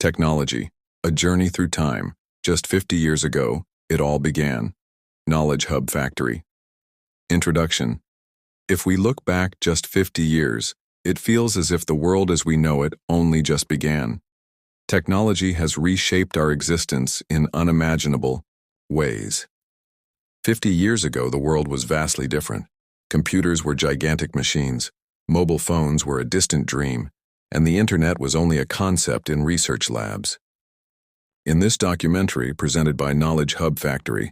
Technology, a journey through time. Just 50 years ago, it all began. Knowledge Hub Factory. Introduction. If we look back just 50 years, it feels as if the world as we know it only just began. Technology has reshaped our existence in unimaginable ways. 50 years ago, the world was vastly different. Computers were gigantic machines, mobile phones were a distant dream, and the internet was only a concept in research labs. In this documentary presented by Knowledge Hub Factory,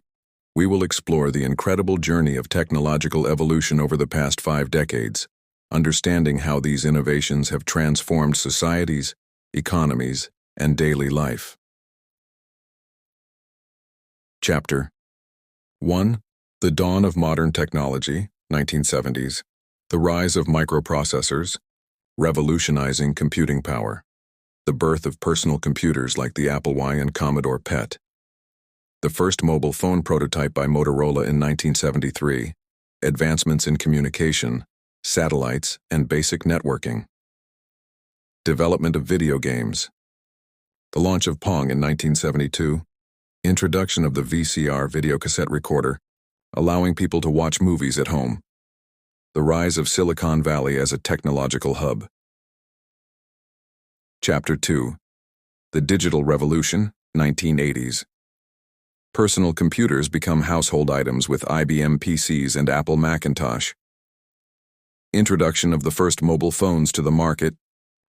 we will explore the incredible journey of technological evolution over the past 5 decades, understanding how these innovations have transformed societies, economies, and daily life. Chapter 1. The Dawn of Modern Technology, 1970s. The Rise of Microprocessors, Revolutionizing Computing Power. The birth of personal computers like the Apple I and Commodore PET. The first mobile phone prototype by Motorola in 1973. Advancements in communication, satellites, and basic networking. Development of video games. The launch of Pong in 1972. Introduction of the VCR videocassette recorder, allowing people to watch movies at home. The rise of Silicon Valley as a technological hub. Chapter 2. The Digital Revolution, 1980s. Personal computers become household items with IBM PCs and Apple Macintosh. Introduction of the first mobile phones to the market,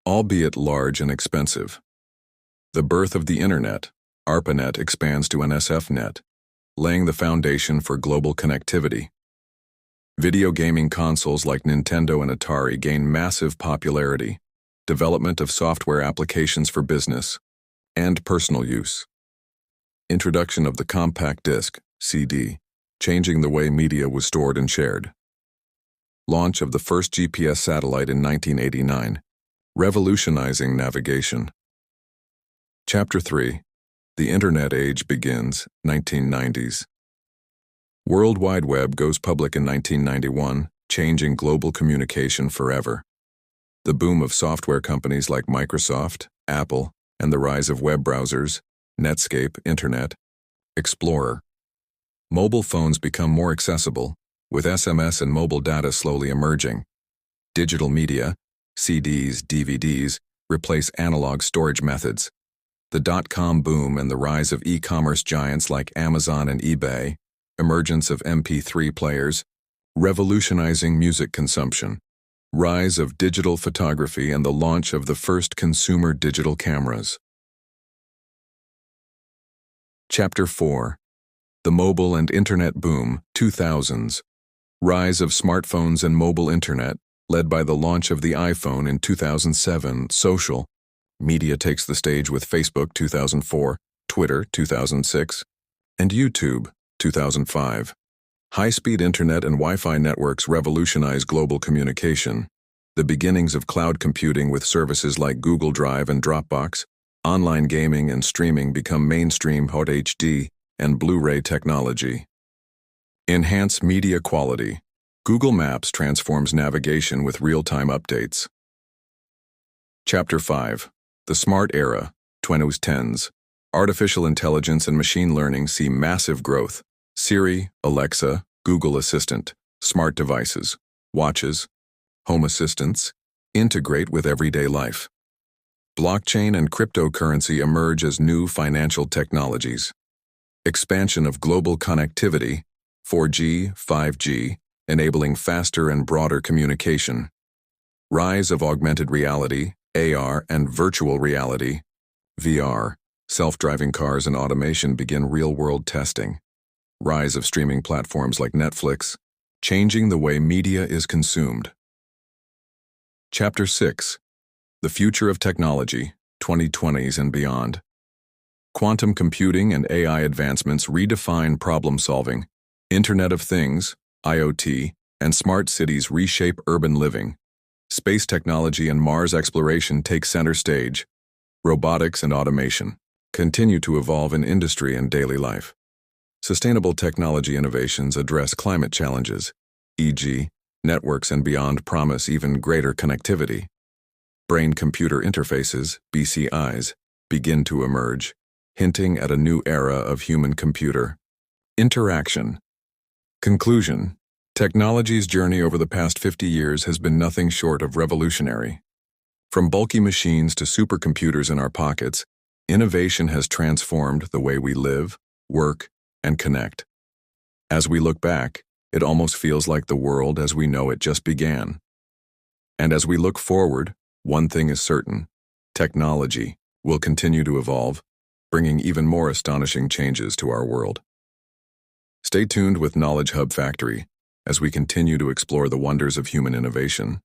albeit large and expensive. The birth of the Internet. ARPANET expands to NSFNet, laying the foundation for global connectivity. Video gaming consoles like Nintendo and Atari gain massive popularity. Development of software applications for business and personal use. Introduction of the compact disc, CD, changing the way media was stored and shared. Launch of the first GPS satellite in 1989, revolutionizing navigation. Chapter 3. The Internet Age begins, 1990s. World Wide Web goes public in 1991, changing global communication forever. The boom of software companies like Microsoft, Apple, and the rise of web browsers, Netscape, Internet, Explorer. Mobile phones become more accessible, with SMS and mobile data slowly emerging. Digital media, CDs, DVDs, replace analog storage methods. The dot-com boom and the rise of e-commerce giants like Amazon and eBay, emergence of MP3 players, revolutionizing music consumption, rise of digital photography and the launch of the first consumer digital cameras. Chapter 4. The Mobile and Internet Boom, 2000s. Rise of smartphones and mobile internet, led by the launch of the iPhone in 2007. Social media takes the stage with Facebook 2004, Twitter 2006, and YouTube 2005. High-speed internet and Wi-Fi networks revolutionize global communication. The beginnings of cloud computing with services like Google Drive and Dropbox, online gaming and streaming become mainstream HD and Blu-ray technology. Enhance media quality. Google Maps transforms navigation with real-time updates. Chapter 5. The Smart Era, 2010s. Artificial intelligence and machine learning see massive growth. Siri, Alexa, Google Assistant, smart devices, watches, home assistants, integrate with everyday life. Blockchain and cryptocurrency emerge as new financial technologies. Expansion of global connectivity, 4G, 5G, enabling faster and broader communication. Rise of augmented reality, AR, and virtual reality, VR. Self-driving cars and automation begin real-world testing. Rise of streaming platforms like Netflix, changing the way media is consumed. Chapter 6. The Future of Technology, 2020s and beyond. Quantum computing and AI advancements redefine problem-solving. Internet of Things, IoT, and smart cities reshape urban living. Space technology and Mars exploration take center stage. Robotics and automation continue to evolve in industry and daily life. Sustainable technology innovations address climate challenges, e.g., networks and beyond promise even greater connectivity. Brain-computer interfaces, BCIs, begin to emerge, hinting at a new era of human-computer interaction. Conclusion: technology's journey over the past 50 years has been nothing short of revolutionary. From bulky machines to supercomputers in our pockets, innovation has transformed the way we live, work, and connect. As we look back, it almost feels like the world as we know it just began. And as we look forward, one thing is certain: technology will continue to evolve, bringing even more astonishing changes to our world. Stay tuned with Knowledge Hub Factory as we continue to explore the wonders of human innovation.